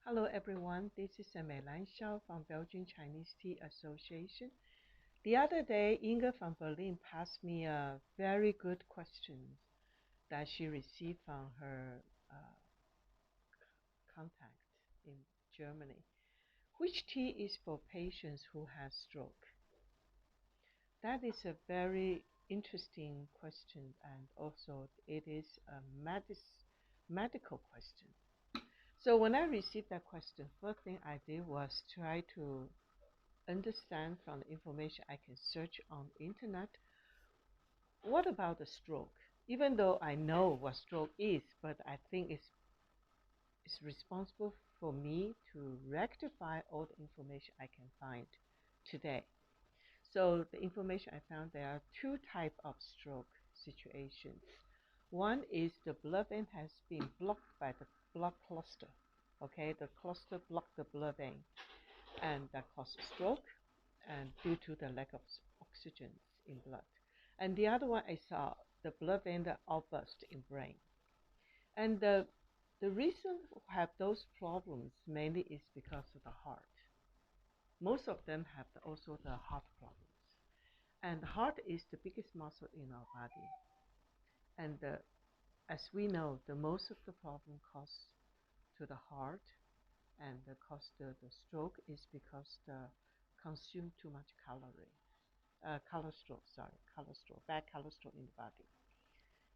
Hello everyone, this is Mei Lan Xiao from Belgian Chinese Tea Association. The other day, Inga from Berlin passed me a very good question that she received from her contact in Germany. Which tea is for patients who have stroke? That is a very interesting question, and also it is a medical question. So when I received that question, first thing I did was try to understand from the information I can search on the internet, what about the stroke? Even though I know what stroke is, but I think it's responsible for me to rectify all the information I can find today. So the information I found, there are two types of stroke situations. One is the blood vein has been blocked by the blood cluster. Okay, the cluster blocked the blood vein, and that causes stroke, and due to the lack of oxygen in blood. And the other one is the blood vein that outburst in brain. And the reason we have those problems mainly is because of the heart. Most of them have also the heart problems. And the heart is the biggest muscle in our body. And as we know, the most of the problem caused to the heart and cause the stroke is because the consume too much cholesterol, bad cholesterol in the body.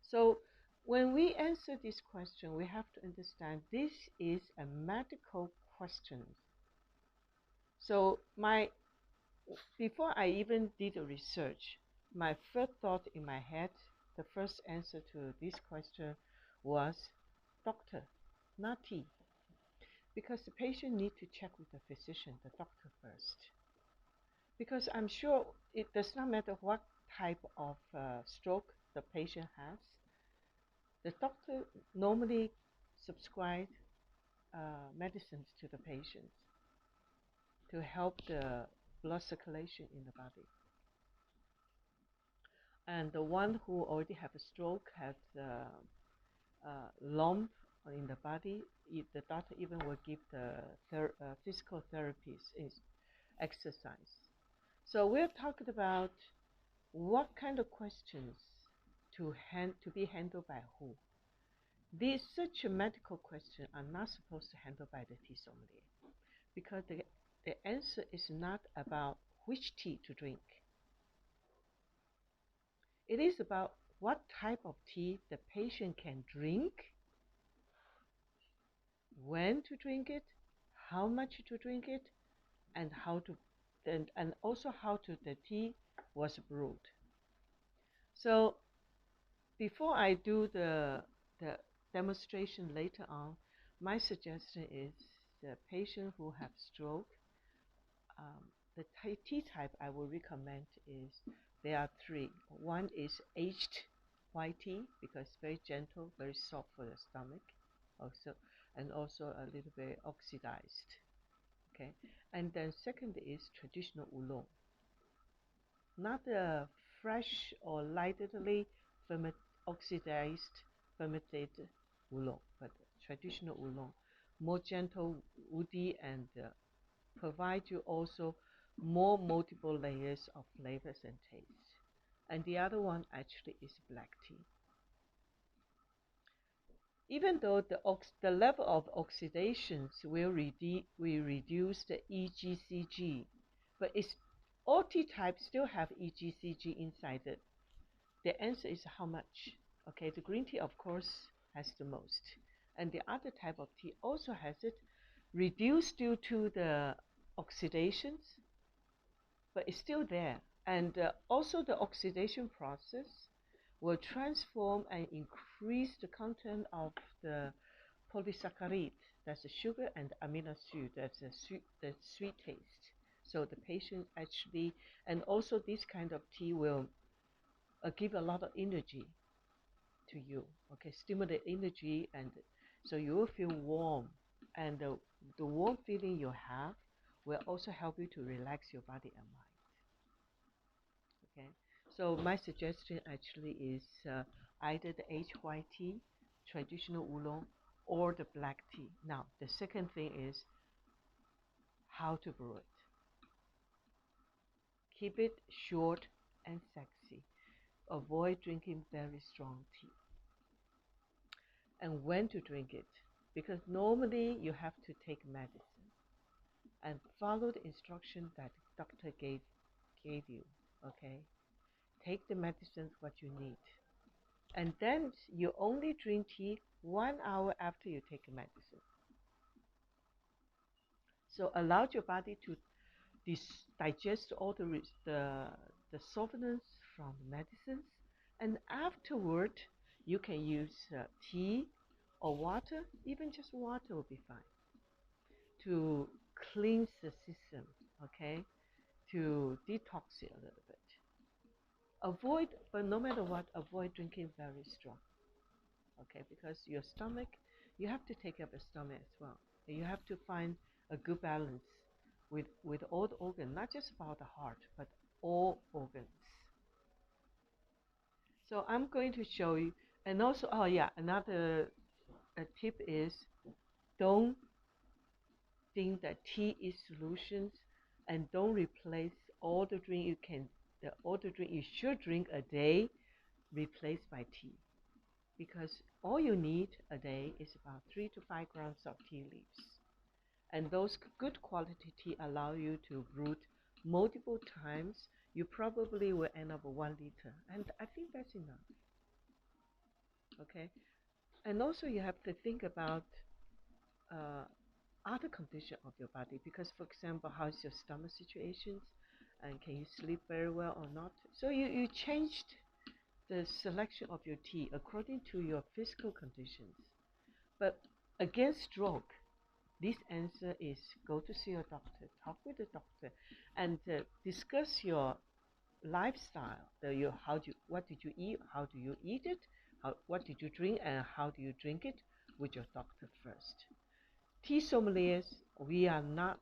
So when we answer this question, we have to understand this is a medical question. So before I even did the research, my first thought in my head, the first answer to this question was doctor, not tea. Because the patient needs to check with the physician, the doctor first. Because I'm sure it does not matter what type of stroke the patient has, the doctor normally subscribe medicines to the patient to help the blood circulation in the body. And the one who already have a stroke has lump in the body, the doctor even will give the physical therapies is exercise. So we're talking about what kind of questions to be handled by who. These such a medical question are not supposed to handle by the tea sommelier, because the answer is not about which tea to drink. It is about what type of tea the patient can drink, when to drink it, how much to drink it, and also how the tea was brewed. So before I do the demonstration later on, my suggestion is the patient who have stroke, the tea type I will recommend is, there are three. One is aged white tea, because it's very gentle, very soft for the stomach, also, and also a little bit oxidized. Okay, and then second is traditional oolong, not a fresh or lightly oxidized fermented oolong, but traditional oolong, more gentle, woody, and provide you also more multiple layers of flavors and tastes. And the other one actually is black tea. Even though the level of oxidations will reduce the EGCG, but all tea types still have EGCG inside it. The answer is how much. Okay, the green tea of course has the most, and the other type of tea also has it, reduced due to the oxidations, but it's still there. And also the oxidation process will transform and increase the content of the polysaccharide, that's the sugar, and amino acid, that's the sweet taste. So the patient actually, and also this kind of tea will give a lot of energy to you, okay, stimulate energy, and so you will feel warm, and the warm feeling you have will also help you to relax your body and mind. Okay, so my suggestion actually is either the aged white tea, traditional oolong, or the black tea. Now, the second thing is how to brew it. Keep it short and sexy. Avoid drinking very strong tea. And when to drink it, because normally you have to take medicine and follow the instruction that the doctor gave you. Okay, take the medicines what you need, and then you only drink tea 1 hour after you take medicine. So allow your body to digest all the softness from medicines, and afterward you can use tea or water. Even just water will be fine to cleanse the system. Okay, to detox it a little bit. Avoid, but no matter what, avoid drinking very strong. Okay, because your stomach, you have to take care of your stomach as well. You have to find a good balance with all the organs, not just about the heart, but all organs. So I'm going to show you, and also, oh yeah, another tip is don't think that tea is solutions, and don't replace all the drink you can, all the drink you should drink a day, replaced by tea. Because all you need a day is about 3 to 5 grams of tea leaves. And those good quality tea allow you to brew multiple times. You probably will end up with 1 liter. And I think that's enough. Okay? And also you have to think about uh, other condition of your body. Because, for example, how's your stomach situations? And can you sleep very well or not? So you changed the selection of your tea according to your physical conditions. But against stroke, this answer is go to see your doctor, talk with the doctor, and discuss your lifestyle. What did you eat? How do you eat it? What did you drink, and how do you drink it? With your doctor first. Tea sommeliers, we are not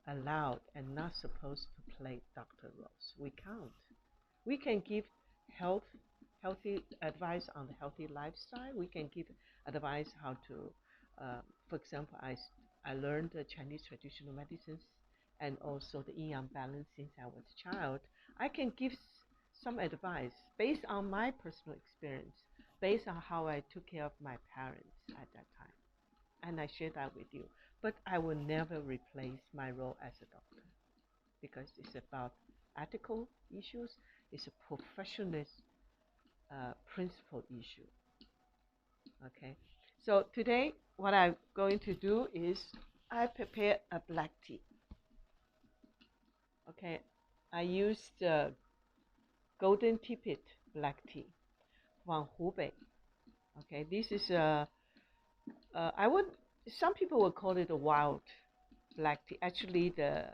allowed and not supposed to play doctor roles. We can't. We can give health, healthy advice on the healthy lifestyle. We can give advice how to, for example, I learned the Chinese traditional medicines and also the yin yang balance since I was a child. I can give some advice based on my personal experience, based on how I took care of my parents at that time. And I share that with you. But I will never replace my role as a doctor because it's about ethical issues, it's a professional principle issue. Okay, so today what I'm going to do is I prepare a black tea. Okay, I used golden tippet black tea from Hubei. Okay, this is I would, some people would call it a wild black tea. Actually, the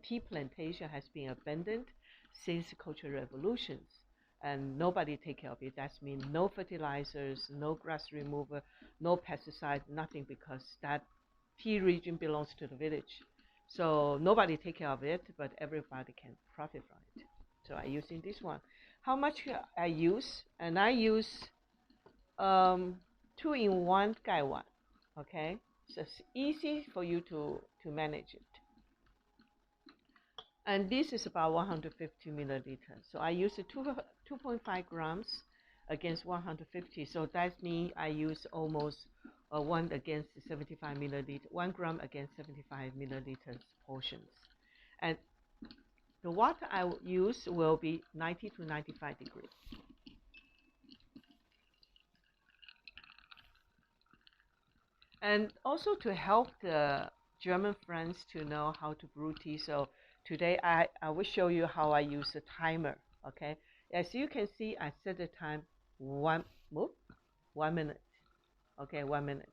tea plantation has been abandoned since the Cultural Revolutions, and nobody take care of it. That means no fertilizers, no grass remover, no pesticide, nothing, because that tea region belongs to the village. So nobody take care of it, but everybody can profit from it. So I using this one. How much I use? And I use 2-in-1 gaiwan. Okay, so it's easy for you to manage it. And this is about 150 milliliters. So I use 2.5 grams against 150. So that means I use almost 1 against 75 milliliters, 1 gram against 75 milliliters portions. And the water I will use will be 90 to 95 degrees. And also to help the German friends to know how to brew tea. So today I will show you how I use a timer. Okay, as you can see, I set the time 1 minute. Okay, 1 minute.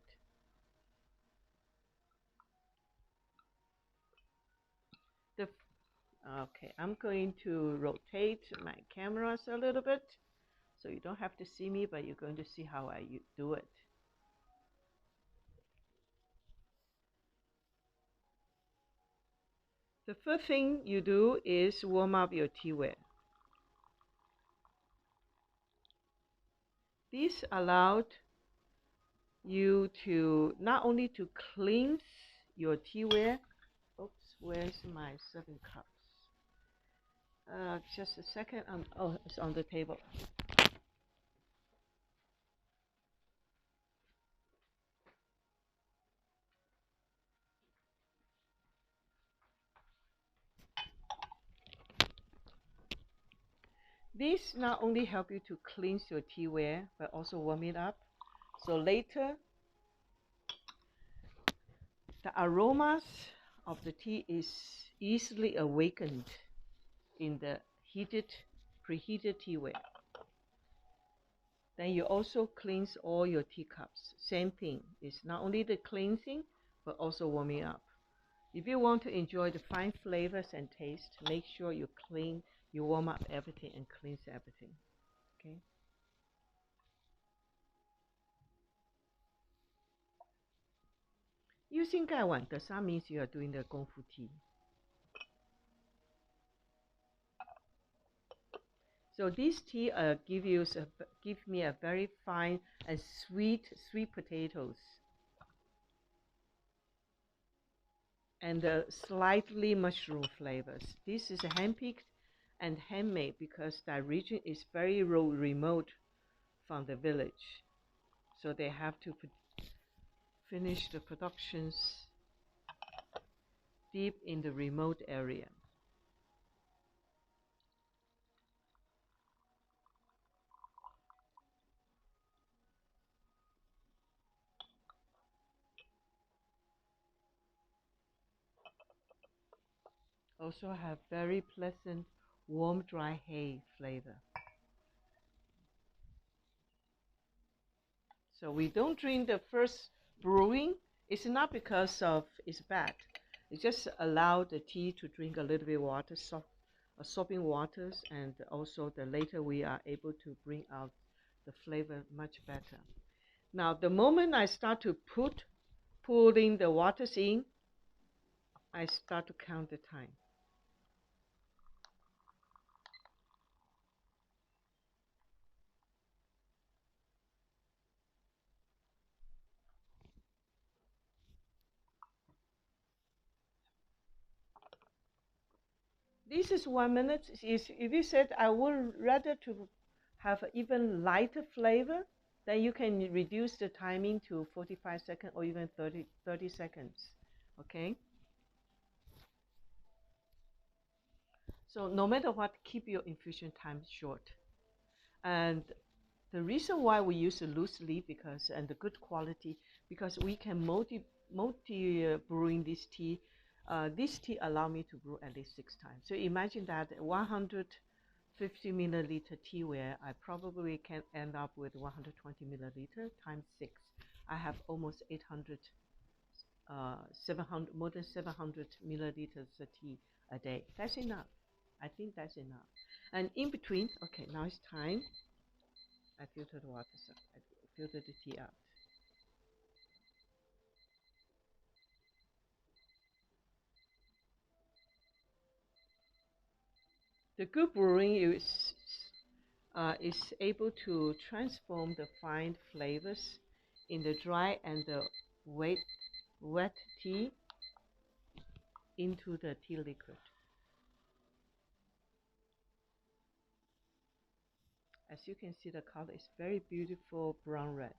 The Okay, I'm going to rotate my cameras a little bit, so you don't have to see me, but you're going to see how I do it. The first thing you do is warm up your teaware. This allowed you to not only to cleanse your teaware. Oops, where's my serving cups? Just a second. Oh, it's on the table. These not only help you to cleanse your teaware, but also warm it up. So later, the aromas of the tea is easily awakened in the preheated teaware. Then you also cleanse all your teacups. Same thing. It's not only the cleansing, but also warming up. If you want to enjoy the fine flavors and taste, make sure you warm up everything and cleanse everything. Okay. Using 盖碗, does that means you are doing the Gongfu tea. So this tea give me a very fine and sweet potatoes, and slightly mushroom flavors. This is hand-picked and handmade because that region is very remote from the village. So they have to finish the productions deep in the remote area. Also have very pleasant warm dry hay flavor. So we don't drink the first brewing. It's not because of it's bad. It just allow the tea to drink a little bit water, sopping waters, and also the later we are able to bring out the flavor much better. Now the moment I start to putting the waters in, I start to count the time. This is 1 minute. If you said I would rather to have even lighter flavor, then you can reduce the timing to 45 seconds or even 30 seconds. Okay? So no matter what, keep your infusion time short. And the reason why we use a loose leaf and the good quality, because we can multi brewing this tea. This tea allow me to brew at least 6 times. So imagine that 150 milliliter teaware, I probably can end up with 120 milliliter times 6. I have almost 700, more than 700 milliliters of tea a day. That's enough. I think that's enough. And in between, okay, now it's time. I filter the water, so I filter the tea out. The good brewing is able to transform the fine flavors in the dry and the wet tea into the tea liquid. As you can see, the color is very beautiful brown red.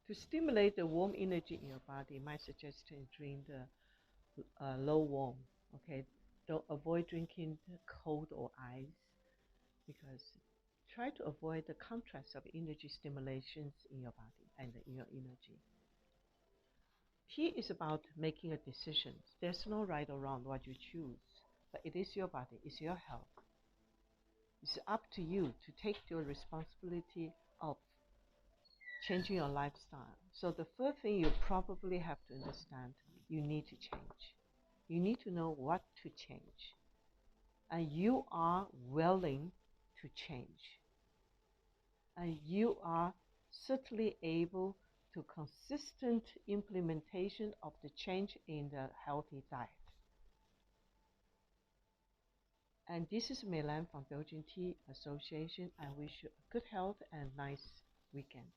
To stimulate the warm energy in your body, my suggestion: drink the low warm. Okay, don't avoid drinking cold or ice, because try to avoid the contrast of energy stimulations in your body and in your energy. Tea is about making a decision. There's no right or wrong what you choose, but it is your body, it's your health. It's up to you to take your responsibility of changing your lifestyle. So the first thing you probably have to understand, you need to change. You need to know what to change. And you are willing to change. And you are certainly able to consistent implementation of the change in the healthy diet. And this is Mei Lan from Belgian Tea Association. I wish you good health and nice weekend.